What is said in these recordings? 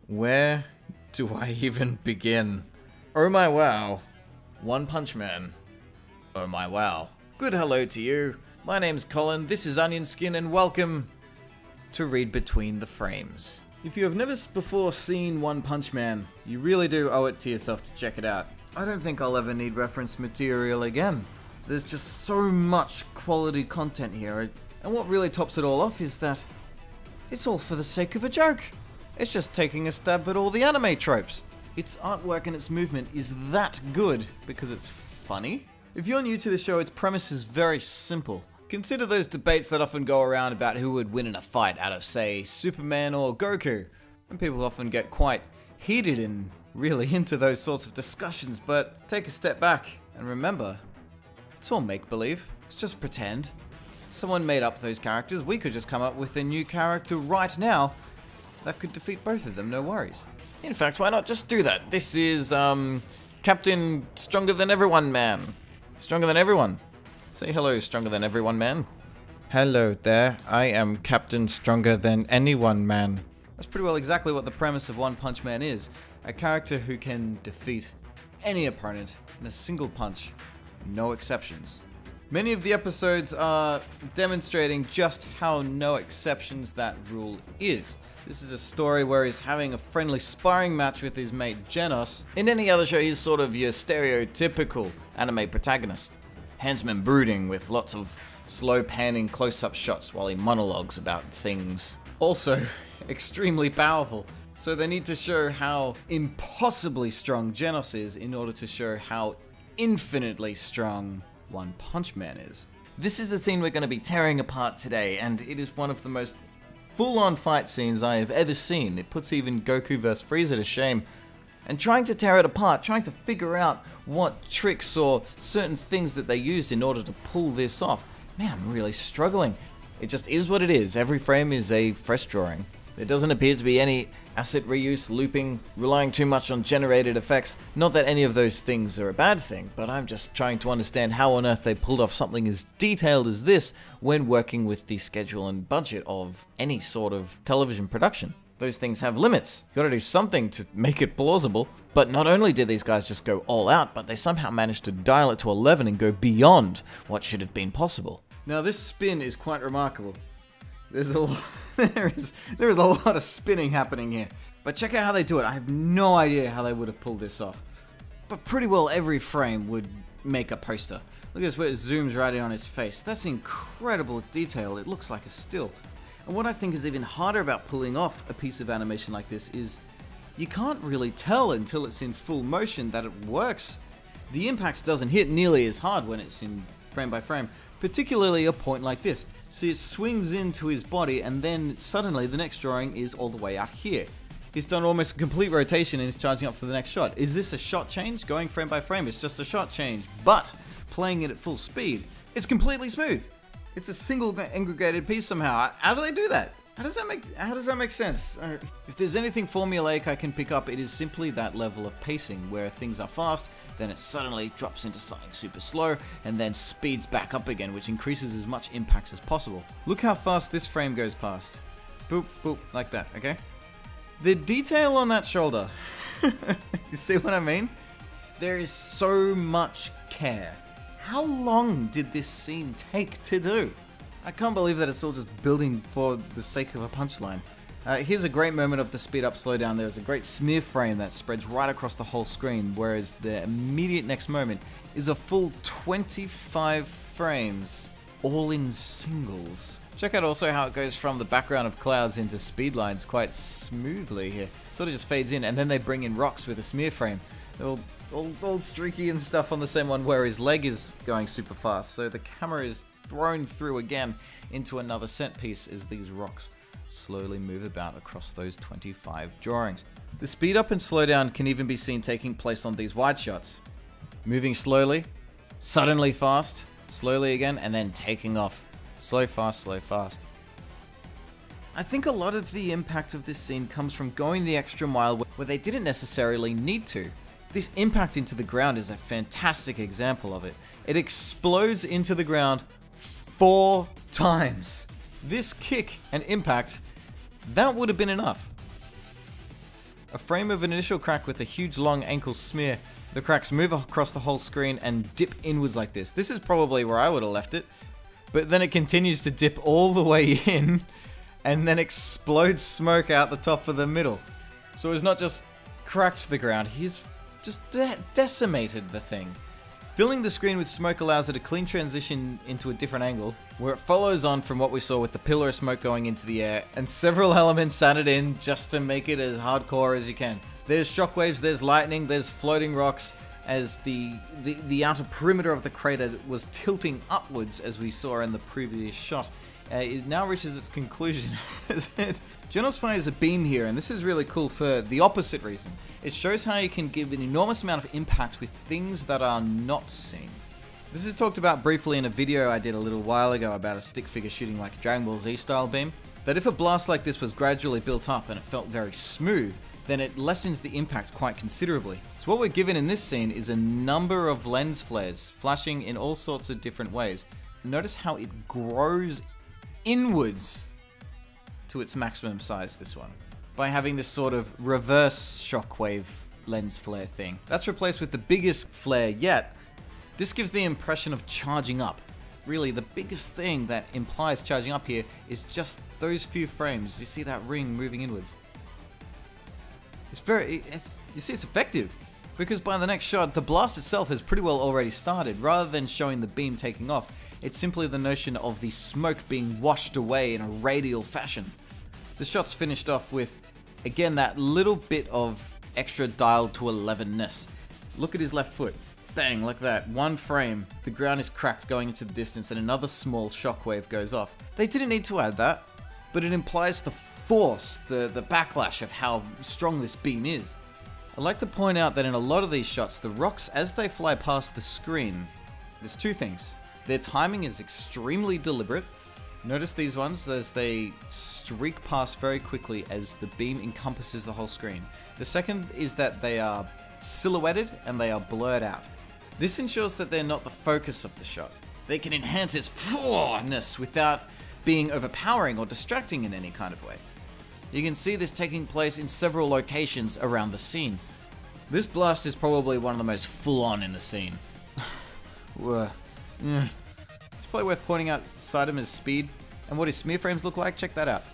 Where do I even begin? Oh my wow. One Punch Man. Oh my wow. Good hello to you. My name's Colin, this is Onion Skin, and welcome to Read Between the Frames. If you have never before seen One Punch Man, you really do owe it to yourself to check it out. I don't think I'll ever need reference material again. There's just so much quality content here, and what really tops it all off is that it's all for the sake of a joke. It's just taking a stab at all the anime tropes. Its artwork and its movement is that good because it's funny. If you're new to the show, its premise is very simple. Consider those debates that often go around about who would win in a fight out of, say, Superman or Goku. And people often get quite heated and really into those sorts of discussions, but take a step back and remember, it's all make-believe. It's just pretend. Someone made up those characters. We could just come up with a new character right now that could defeat both of them, no worries. In fact, why not just do that? This is, Captain Stronger Than Everyone Man. Stronger Than Everyone. Say hello, Stronger Than Everyone Man. Hello there, I am Captain Stronger Than Anyone Man. That's pretty well exactly what the premise of One Punch Man is. A character who can defeat any opponent in a single punch. No exceptions. Many of the episodes are demonstrating just how no exceptions that rule is. This is a story where he's having a friendly sparring match with his mate Genos. In any other show, he's sort of your stereotypical anime protagonist. Handsman brooding with lots of slow panning close-up shots while he monologues about things. Also, extremely powerful. So they need to show how impossibly strong Genos is in order to show how infinitely strong One Punch Man is. This is the scene we're going to be tearing apart today, and it is one of the most full-on fight scenes I have ever seen. It puts even Goku vs. Frieza to shame. And trying to tear it apart, trying to figure out what tricks or certain things that they used in order to pull this off. Man, I'm really struggling. It just is what it is. Every frame is a fresh drawing. There doesn't appear to be any asset reuse, looping, relying too much on generated effects. Not that any of those things are a bad thing, but I'm just trying to understand how on earth they pulled off something as detailed as this when working with the schedule and budget of any sort of television production. Those things have limits. You gotta do something to make it plausible. But not only did these guys just go all out, but they somehow managed to dial it to 11 and go beyond what should have been possible. Now this spin is quite remarkable. There's a lot, there is a lot of spinning happening here. But check out how they do it. I have no idea how they would have pulled this off. But pretty well every frame would make a poster. Look at this where it zooms right in on his face. That's incredible detail. It looks like a still. And what I think is even harder about pulling off a piece of animation like this is you can't really tell until it's in full motion that it works. The impact doesn't hit nearly as hard when it's in frame by frame, particularly a point like this. See, it swings into his body and then suddenly the next drawing is all the way out here. He's done almost a complete rotation and is charging up for the next shot. Is this a shot change? Going frame by frame, it's just a shot change, but playing it at full speed, it's completely smooth. It's a single aggregated piece somehow. How do they do that? How does that make sense? If there's anything formulaic I can pick up, it is simply that level of pacing where things are fast, then it suddenly drops into something super slow, and then speeds back up again, which increases as much impact as possible. Look how fast this frame goes past. Boop, boop, like that, okay? The detail on that shoulder. You see what I mean? There is so much care. How long did this scene take to do? I can't believe that it's all just building for the sake of a punchline. Here's a great moment of the speed up slow down. There's a great smear frame that spreads right across the whole screen, whereas the immediate next moment is a full 25 frames, all in singles. Check out also how it goes from the background of clouds into speed lines quite smoothly here. Sort of just fades in, and then they bring in rocks with a smear frame. All streaky and stuff on the same one where his leg is going super fast. So the camera is thrown through again into another set piece as these rocks slowly move about across those 25 drawings. The speed up and slow down can even be seen taking place on these wide shots. Moving slowly, suddenly fast, slowly again, and then taking off. Slow, fast, slow, fast. I think a lot of the impact of this scene comes from going the extra mile where they didn't necessarily need to. This impact into the ground is a fantastic example of it. It explodes into the ground 4 times. This kick and impact, that would have been enough. A frame of an initial crack with a huge long ankle smear. The cracks move across the whole screen and dip inwards like this. This is probably where I would have left it. But then it continues to dip all the way in and then explodes smoke out the top of the middle. So it's not just cracked the ground, he's just decimated the thing. Filling the screen with smoke allows it a clean transition into a different angle, where it follows on from what we saw with the pillar of smoke going into the air, and several elements added in just to make it as hardcore as you can. There's shockwaves, there's lightning, there's floating rocks, as the outer perimeter of the crater was tilting upwards, as we saw in the previous shot. It now reaches its conclusion. Genos fires a beam here, and this is really cool for the opposite reason. It shows how you can give an enormous amount of impact with things that are not seen. This is talked about briefly in a video I did a little while ago about a stick figure shooting like a Dragon Ball Z style beam, that if a blast like this was gradually built up and it felt very smooth, then it lessens the impact quite considerably. So what we're given in this scene is a number of lens flares flashing in all sorts of different ways. Notice how it grows inwards to its maximum size, this one, by having this sort of reverse shockwave lens flare thing. That's replaced with the biggest flare yet. This gives the impression of charging up. Really, the biggest thing that implies charging up here is just those few frames. You see that ring moving inwards. You see it's effective, because by the next shot, the blast itself has pretty well already started. Rather than showing the beam taking off, it's simply the notion of the smoke being washed away in a radial fashion. The shot's finished off with, again, that little bit of extra dialed to 11-ness. Look at his left foot. Bang, like that. One frame, the ground is cracked going into the distance and another small shockwave goes off. They didn't need to add that, but it implies the force, the backlash of how strong this beam is. I'd like to point out that in a lot of these shots, the rocks, as they fly past the screen, there's two things. Their timing is extremely deliberate. Notice these ones as they streak past very quickly as the beam encompasses the whole screen. The second is that they are silhouetted and they are blurred out. This ensures that they're not the focus of the shot. They can enhance its ness without being overpowering or distracting in any kind of way. You can see this taking place in several locations around the scene. This blast is probably one of the most full-on in the scene. It's probably worth pointing out Saida's speed and what his smear frames look like. Check that out.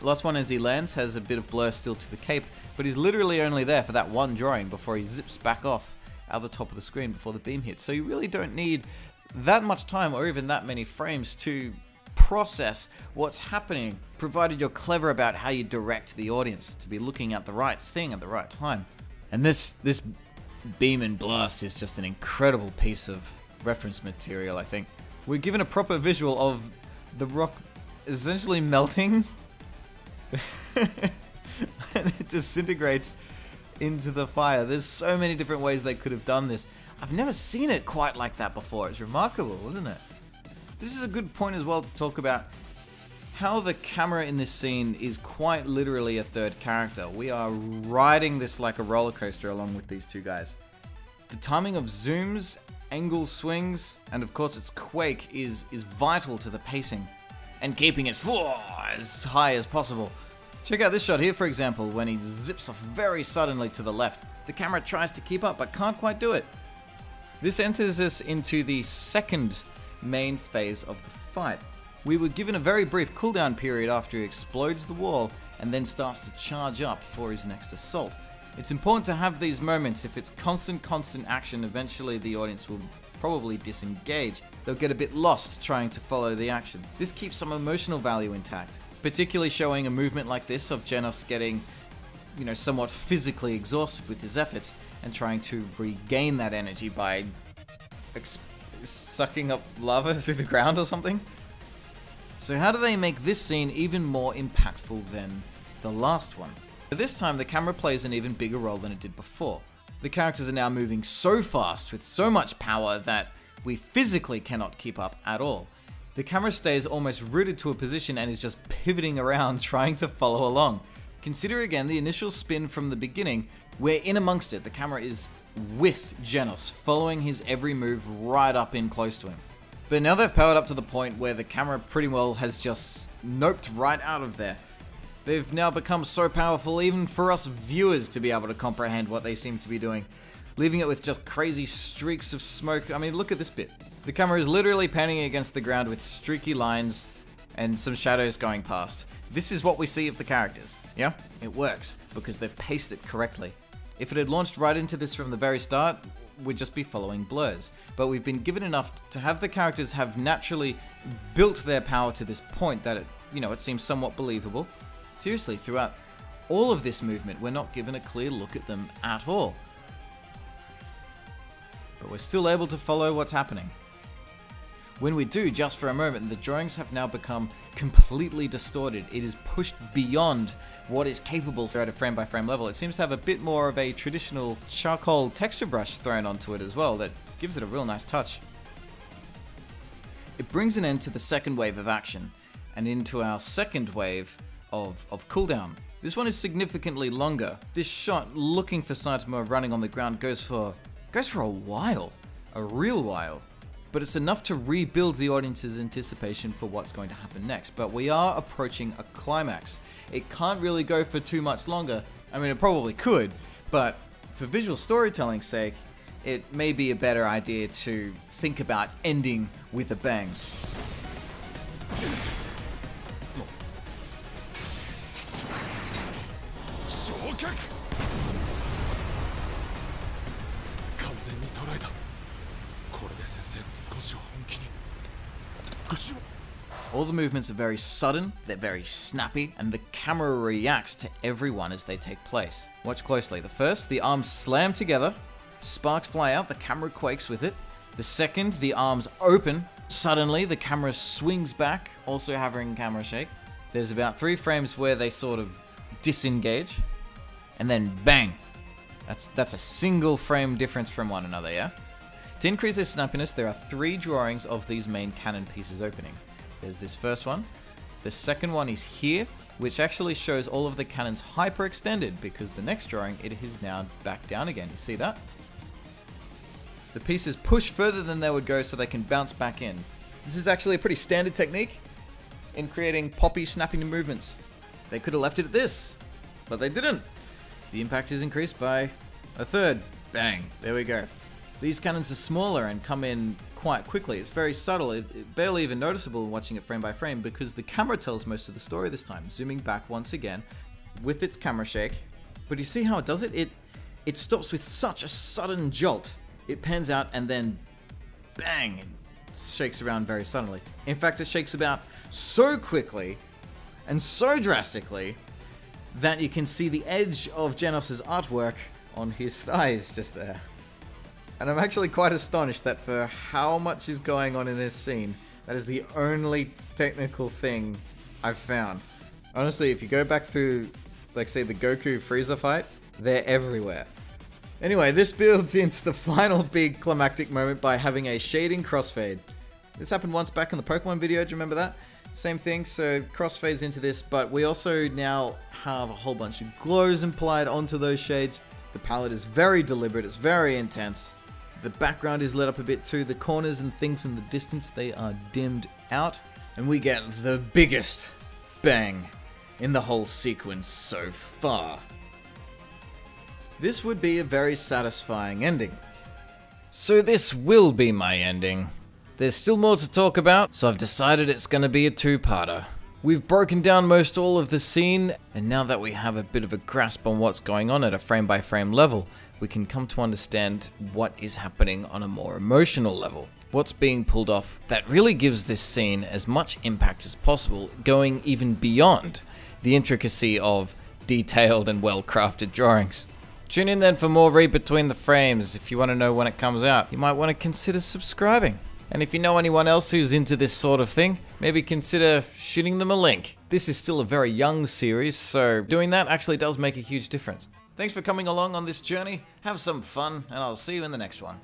The last one as he lands has a bit of blur still to the cape, but he's literally only there for that one drawing before he zips back off out the top of the screen before the beam hits. So you really don't need that much time or even that many frames to process what's happening, provided you're clever about how you direct the audience to be looking at the right thing at the right time. And this beam and blast is just an incredible piece of reference material, I think. We're given a proper visual of the rock essentially melting and it disintegrates into the fire. There's so many different ways they could have done this. I've never seen it quite like that before. It's remarkable, isn't it? This is a good point as well to talk about how the camera in this scene is quite literally a third character. We are riding this like a roller coaster along with these two guys. The timing of zooms, angle swings, and of course its quake is vital to the pacing and keeping it as high as possible. Check out this shot here, for example, when he zips off very suddenly to the left. The camera tries to keep up but can't quite do it. This enters us into the second main phase of the fight. We were given a very brief cooldown period after he explodes the wall and then starts to charge up for his next assault. It's important to have these moments. If it's constant action, eventually the audience will probably disengage. They'll get a bit lost trying to follow the action. This keeps some emotional value intact, particularly showing a movement like this of Genos getting, somewhat physically exhausted with his efforts and trying to regain that energy by sucking up lava through the ground or something. So how do they make this scene even more impactful than the last one? This time the camera plays an even bigger role than it did before. The characters are now moving so fast with so much power that we physically cannot keep up at all. The camera stays almost rooted to a position and is just pivoting around trying to follow along. Consider again the initial spin from the beginning, where in amongst it the camera is with Genos, following his every move right up in close to him. But now they've powered up to the point where the camera pretty well has just noped right out of there. They've now become so powerful even for us viewers to be able to comprehend what they seem to be doing, leaving it with just crazy streaks of smoke. I mean, look at this bit. The camera is literally panning against the ground with streaky lines and some shadows going past. This is what we see of the characters, yeah? It works, because they've paced it correctly. If it had launched right into this from the very start, we'd just be following blurs. But we've been given enough to have the characters have naturally built their power to this point that it seems somewhat believable. Seriously, throughout all of this movement, we're not given a clear look at them at all. But we're still able to follow what's happening. When we do, just for a moment, the drawings have now become completely distorted. It is pushed beyond what is capable at a frame-by-frame level. It seems to have a bit more of a traditional charcoal texture brush thrown onto it as well that gives it a real nice touch. It brings an end to the second wave of action and into our second wave of cooldown. This one is significantly longer. This shot looking for Saitama running on the ground goes for a while, a real while. But it's enough to rebuild the audience's anticipation for what's going to happen next. But we are approaching a climax. It can't really go for too much longer. I mean, it probably could, but for visual storytelling's sake, it may be a better idea to think about ending with a bang. All the movements are very sudden, they're very snappy, and the camera reacts to everyone as they take place. Watch closely. The first, the arms slam together, sparks fly out, the camera quakes with it. The second, the arms open, suddenly the camera swings back, also having camera shake. There's about 3 frames where they sort of disengage, and then bang! That's a single frame difference from one another, yeah? To increase their snappiness, there are 3 drawings of these main cannon pieces opening. There's this first one. The second one is here, which actually shows all of the cannons hyperextended because the next drawing, it is now back down again. You see that? The pieces push further than they would go so they can bounce back in. This is actually a pretty standard technique in creating poppy snapping movements. They could have left it at this, but they didn't. The impact is increased by a third. Bang, there we go. These cannons are smaller and come in quite quickly. It's very subtle, it barely even noticeable watching it frame by frame because the camera tells most of the story this time, zooming back once again with its camera shake. But you see how it does it? It stops with such a sudden jolt. It pans out and then bang, it shakes around very suddenly. In fact, it shakes about so quickly and so drastically that you can see the edge of Genos's artwork on his thighs just there. And I'm actually quite astonished that for how much is going on in this scene, that is the only technical thing I've found. Honestly, if you go back through, like say the Goku Frieza fight, they're everywhere. Anyway, this builds into the final big climactic moment by having a shading crossfade. This happened once back in the Pokemon video, do you remember that? Same thing, so crossfades into this, but we also now have a whole bunch of glows implied onto those shades. The palette is very deliberate, it's very intense. The background is lit up a bit too. The corners and things in the distance, they are dimmed out. And we get the biggest bang in the whole sequence so far. This would be a very satisfying ending. So this will be my ending. There's still more to talk about, so I've decided it's going to be a 2-parter. We've broken down most all of the scene, and now that we have a bit of a grasp on what's going on at a frame-by-frame level, we can come to understand what is happening on a more emotional level. What's being pulled off that really gives this scene as much impact as possible, going even beyond the intricacy of detailed and well-crafted drawings. Tune in then for more Read Between the Frames. If you want to know when it comes out, you might want to consider subscribing. And if you know anyone else who's into this sort of thing, maybe consider shooting them a link. This is still a very young series, so doing that actually does make a huge difference. Thanks for coming along on this journey, have some fun, and I'll see you in the next one.